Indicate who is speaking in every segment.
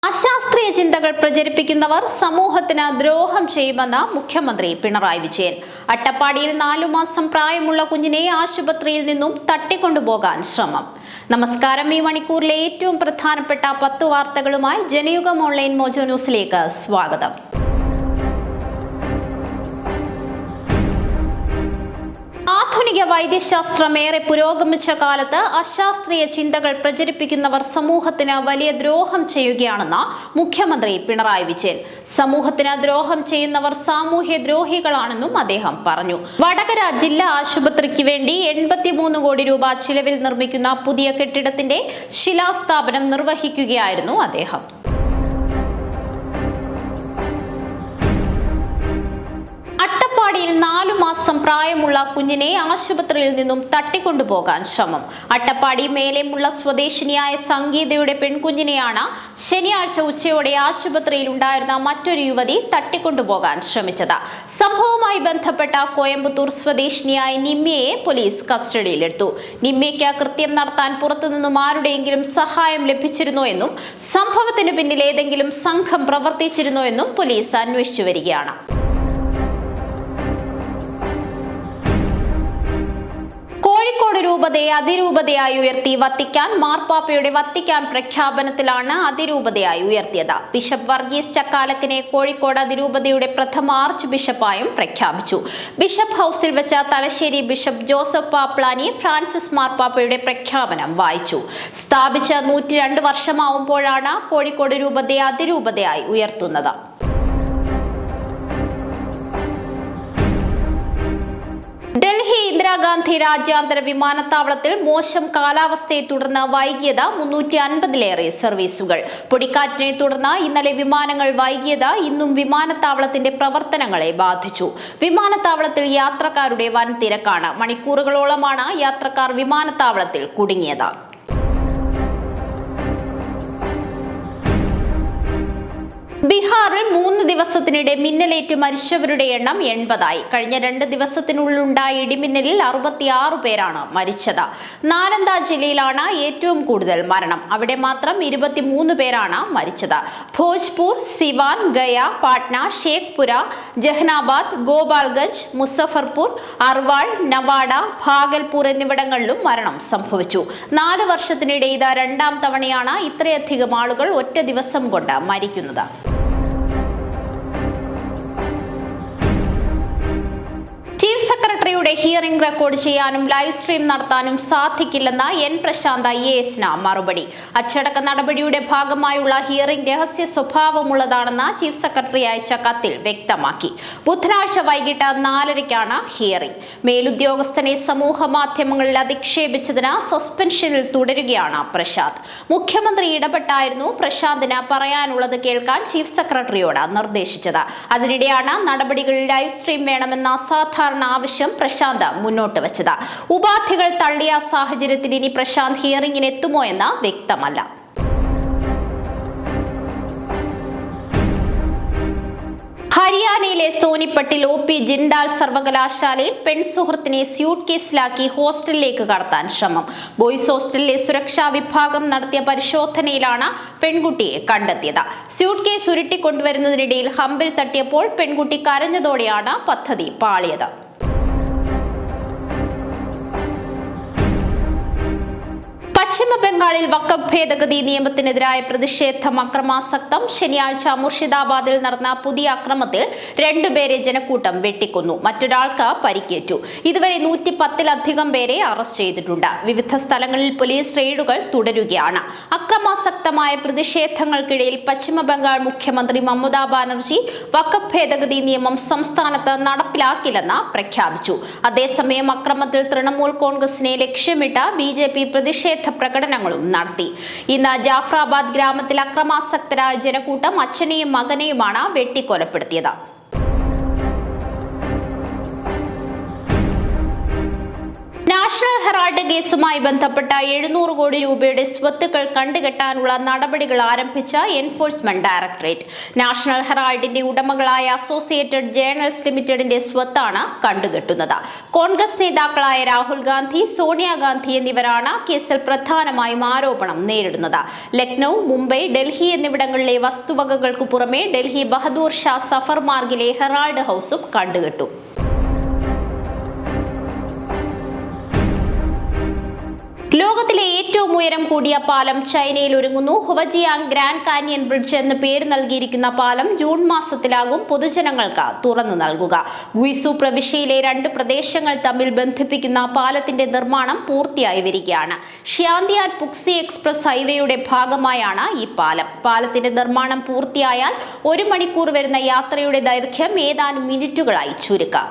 Speaker 1: അശാസ്ത്രീയ ചിന്തകൾ പ്രചരിപ്പിക്കുന്നവർ സമൂഹത്തിന് ദ്രോഹം ചെയ്യുമെന്ന് മുഖ്യമന്ത്രി പിണറായി വിജയൻ. അട്ടപ്പാടിയിൽ 4 മാസം പ്രായമുള്ള കുഞ്ഞിനെ ആശുപത്രിയിൽ നിന്നും തട്ടിക്കൊണ്ടുപോകാൻ ശ്രമം. നമസ്കാരം. ഈ മണിക്കൂറിലെ ഏറ്റവും പ്രധാനപ്പെട്ട 10 വാർത്തകളുമായി ജനയുഗം ഓൺലൈൻ മോജോ ന്യൂസിലേക്ക് സ്വാഗതം. ആധുനിക വൈദ്യശാസ്ത്രം ഏറെ പുരോഗമിച്ച കാലത്ത് അശാസ്ത്രീയ ചിന്തകൾ പ്രചരിപ്പിക്കുന്നവർ സമൂഹത്തിന് വലിയ ദ്രോഹം ചെയ്യുകയാണെന്ന് മുഖ്യമന്ത്രി പിണറായി വിജയൻ. സമൂഹത്തിന് ദ്രോഹം ചെയ്യുന്നവർ സാമൂഹ്യ ദ്രോഹികളാണെന്നും അദ്ദേഹം പറഞ്ഞു. വടകര ജില്ലാ ആശുപത്രിക്ക് വേണ്ടി 83 കോടി രൂപ ചിലവിൽ നിർമ്മിക്കുന്ന പുതിയ കെട്ടിടത്തിന്റെ ശിലാസ്ഥാപനം നിർവഹിക്കുകയായിരുന്നു അദ്ദേഹം. അട്ടപ്പാടിയിൽ 4 മാസം പ്രായമുള്ള കുഞ്ഞിനെ ആശുപത്രിയിൽ നിന്നും തട്ടിക്കൊണ്ടുപോകാൻ ശ്രമം. അട്ടപ്പാടി മേലെമുള്ള സ്വദേശിനിയായ സംഗീതയുടെ പെൺകുഞ്ഞിനെയാണ് ശനിയാഴ്ച ഉച്ചയോടെ ആശുപത്രിയിൽ ഉണ്ടായിരുന്ന മറ്റൊരു യുവതി തട്ടിക്കൊണ്ടുപോകാൻ ശ്രമിച്ചത്. സംഭവവുമായി ബന്ധപ്പെട്ട കോയമ്പത്തൂർ സ്വദേശിനിയായ നിമ്മിയെ പോലീസ് കസ്റ്റഡിയിലെടുത്തു. നിമ്മിയ്ക്ക് കൃത്യം നടത്താൻ പുറത്തുനിന്നും ആരുടെയെങ്കിലും സഹായം ലഭിച്ചിരുന്നോ എന്നും സംഭവത്തിന് പിന്നിൽ ഏതെങ്കിലും സംഘം പ്രവർത്തിച്ചിരുന്നോ എന്നും പോലീസ് അന്വേഷിച്ചു വരികയാണ്. കോഴിക്കോട് രൂപതയെ അതിരൂപതയായി ഉയർത്തി വത്തിക്കാൻ മാർപ്പാപ്പയുടെ വത്തിക്കാൻ പ്രഖ്യാപനത്തിലാണ് അതിരൂപതയായി ഉയർത്തിയത്. ബിഷപ്പ് വർഗീസ് ചക്കാലക്കിനെ കോഴിക്കോട് അതിരൂപതയുടെ പ്രഥമ ആർച്ച് ബിഷപ്പായും പ്രഖ്യാപിച്ചു. ബിഷപ്പ് ഹൌസിൽ വെച്ച Thalassery bishop Joseph Pamplany Francis മാർപ്പാപ്പയുടെ പ്രഖ്യാപനം വായിച്ചു. സ്ഥാപിച്ച 102 വർഷമാവുമ്പോഴാണ് കോഴിക്കോട് രൂപതയെ അതിരൂപതയായി ഉയർത്തുന്നത്. ഡൽഹി ഇന്ദിരാഗാന്ധി രാജ്യാന്തര വിമാനത്താവളത്തിൽ മോശം കാലാവസ്ഥയെ തുടർന്ന് വൈകിയത് 350-ലേറെ സർവീസുകൾ. പൊടിക്കാറ്റിനെ തുടർന്ന് ഇന്നലെ വിമാനങ്ങൾ വൈകിയത് ഇന്നും വിമാനത്താവളത്തിന്റെ പ്രവർത്തനങ്ങളെ ബാധിച്ചു. വിമാനത്താവളത്തിൽ യാത്രക്കാരുടെ വൻ തിരക്കാണ്. മണിക്കൂറുകളോളമാണ് യാത്രക്കാർ വിമാനത്താവളത്തിൽ കുടുങ്ങിയത്. ബീഹാറിൽ 3 ദിവസത്തിനിടെ മിന്നലേറ്റ് മരിച്ചവരുടെ എണ്ണം 80ആയി. കഴിഞ്ഞ 2 ദിവസത്തിനുള്ളിലുണ്ടായ ഇടിമിന്നലിൽ 66 പേരാണ് മരിച്ചത്. നാലന്ദ ജില്ലയിലാണ് ഏറ്റവും കൂടുതൽ മരണം. അവിടെ മാത്രം 23 പേരാണ് മരിച്ചത്. ഭോജ്പൂർ, സിവാൻ, ഗയ, പാട്ന, ഷേഖ്പുര, ജഹനാബാദ്, ഗോപാൽഗഞ്ച്, മുസഫർപൂർ, അർവാൾ, നവാഡ, ഭാഗൽപൂർ എന്നിവിടങ്ങളിലും മരണം സംഭവിച്ചു. 4 വർഷത്തിനിടെ ഇത് 2ാം തവണയാണ് ഇത്രയധികം ആളുകൾ ഒറ്റ ദിവസം കൊണ്ട് മരിക്കുന്നത്. ചീഫ് സെക്രട്ടറിയുടെ ഹിയറിംഗ് റെക്കോർഡ് ചെയ്യാനും ലൈവ് സ്ട്രീം നടത്താനും സാധിക്കില്ലെന്ന എൻ പ്രശാന്ത് IAS മറുപടി. അച്ചടക്ക നടപടിയുടെ ഭാഗമായുള്ള ഹിയറിംഗ് രഹസ്യ സ്വഭാവമുള്ളതാണെന്ന് ചീഫ് സെക്രട്ടറി അയച്ച കത്തിൽ വ്യക്തമാക്കി. ബുധനാഴ്ച വൈകിട്ട് 4:30ക്കാണ് ഹിയറിംഗ്. മേലുദ്യോഗസ്ഥനെ സമൂഹ മാധ്യമങ്ങളിൽ അധിക്ഷേപിച്ചതിന് സസ്പെൻഷനിൽ തുടരുകയാണ് പ്രശാന്ത്. മുഖ്യമന്ത്രി ഇടപെട്ടായിരുന്നു പ്രശാന്തിന് പറയാനുള്ളത് കേൾക്കാൻ ചീഫ് സെക്രട്ടറിയോട് നിർദ്ദേശിച്ചത്. അതിനിടെയാണ് നടപടികൾ ലൈവ് സ്ട്രീം വേണമെന്ന അസാധാരണ ആവശ്യം പ്രശാന്ത് മുന്നോട്ട് വെച്ചത്. ഉപാധികൾ തള്ളിയ സാഹചര്യത്തിൽ ഇനി പ്രശാന്ത് ഹിയറിംഗിന് എത്തുമോ എന്ന് വ്യക്തമല്ല. ഹരിയാനയിലെ സോനിപ്പട്ടിൽ OP ജിൻഡാൽ സർവകലാശാലയിൽ പെൺസുഹൃത്തിനെ സ്യൂട്ട് കേസിലാക്കി ഹോസ്റ്റലിലേക്ക് കടത്താൻ ശ്രമം. ബോയ്സ് ഹോസ്റ്റലിലെ സുരക്ഷാ വിഭാഗം നടത്തിയ പരിശോധനയിലാണ് പെൺകുട്ടിയെ കണ്ടെത്തിയത്. സ്യൂട്ട് കേസ് ഉരുട്ടിക്കൊണ്ടുവരുന്നതിനിടയിൽ ഹമ്പിൽ തട്ടിയപ്പോൾ പെൺകുട്ടി കരഞ്ഞതോടെയാണ് പദ്ധതി പാളിയത്. പശ്ചിമ ബംഗാളിൽ വഖഫ് ഭേദഗതി നിയമത്തിനെതിരായ പ്രതിഷേധം അക്രമാസക്തം. ശനിയാഴ്ച മുർഷിദാബാദിൽ നടന്ന പുതിയ അക്രമത്തിൽ 2 പേരെ ജനക്കൂട്ടം വെട്ടിക്കൊന്നു. മറ്റൊരാൾക്ക് പരിക്കേറ്റു. ഇതുവരെ 110-ലധികം പേരെ അറസ്റ്റ് ചെയ്തിട്ടുണ്ട്. വിവിധ സ്ഥലങ്ങളിൽ പോലീസ് റെയ്ഡുകൾ തുടരുകയാണ്. അക്രമാസക്തമായ പ്രതിഷേധങ്ങൾക്കിടയിൽ പശ്ചിമ ബംഗാൾ മുഖ്യമന്ത്രി മമതാ ബാനർജി വഖഫ് ഭേദഗതി നിയമം സംസ്ഥാനത്ത് നടപ്പിലാക്കില്ലെന്ന് പ്രഖ്യാപിച്ചു. അതേസമയം അക്രമത്തിൽ തൃണമൂൽ കോൺഗ്രസിനെ ലക്ഷ്യമിട്ട് BJP പ്രതിഷേധ പ്രകടനങ്ങളും നടത്തി. ഇന്ന് ജാഫ്രാബാദ് ഗ്രാമത്തിൽ അക്രമാസക്തരായ ജനക്കൂട്ടം അച്ഛനെയും മകനെയുമാണ് വെട്ടിക്കൊലപ്പെടുത്തിയത്. നാഷണൽ ഹെറാൾഡ് കേസുമായി ബന്ധപ്പെട്ട 700 കോടി രൂപയുടെ സ്വത്തുക്കൾ കണ്ടുകെട്ടാനുള്ള നടപടികൾ ആരംഭിച്ച എൻഫോഴ്സ്മെന്റ് ഡയറക്ടറേറ്റ്. നാഷണൽ ഹെറാൾഡിന്റെ ഉടമകളായ അസോസിയേറ്റഡ് ജേർണൽസ് ലിമിറ്റഡിന്റെ സ്വത്താണ് കണ്ടുകെട്ടുന്നത്. കോൺഗ്രസ് നേതാക്കളായ രാഹുൽ ഗാന്ധി, സോണിയാഗാന്ധി എന്നിവരാണ് കേസിൽ പ്രധാനമായും ആരോപണം നേരിടുന്നത്. ലക്നൌ, മുംബൈ, ഡൽഹി എന്നിവിടങ്ങളിലെ വസ്തുവകകൾക്ക് പുറമെ ഡൽഹി ബഹദൂർ ഷാ സഫർ മാർഗിലെ ഹെറാൾഡ് ഹൌസും കണ്ടുകെട്ടു. ലോകത്തിലെ ഏറ്റവും ഉയരം കൂടിയ പാലം ചൈനയിൽ ഒരുങ്ങുന്നു. ഹുവജിയാങ് ഗ്രാൻഡ് കാനിയൻ ബ്രിഡ്ജ് എന്ന് പേര് നൽകിയിരിക്കുന്ന പാലം ജൂൺ മാസത്തിലാകും പൊതുജനങ്ങൾക്ക് തുറന്നു നൽകുക. ഗുയിസു പ്രവിശ്യയിലെ 2 പ്രദേശങ്ങൾ തമ്മിൽ ബന്ധിപ്പിക്കുന്ന പാലത്തിന്റെ നിർമ്മാണം പൂർത്തിയായി വരികയാണ്. ഷ്യാന്തിയാൻ പുക്സി എക്സ്പ്രസ് ഹൈവേയുടെ ഭാഗമായാണ് ഈ പാലം. പാലത്തിന്റെ നിർമ്മാണം പൂർത്തിയായാൽ 1 മണിക്കൂർ വരുന്ന യാത്രയുടെ ദൈർഘ്യം ഏതാനും മിനിറ്റുകളായി ചുരുക്കാം.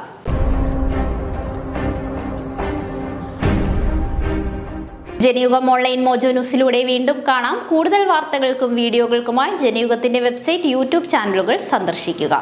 Speaker 1: ജനയുഗം ഓൺലൈൻ മോജോ ന്യൂസിലൂടെ വീണ്ടും കാണാം. കൂടുതൽ വാർത്തകൾക്കും വീഡിയോകൾക്കുമായി ജനയുഗത്തിന്റെ വെബ്സൈറ്റ്, യൂട്യൂബ് ചാനലുകൾ സന്ദർശിക്കുക.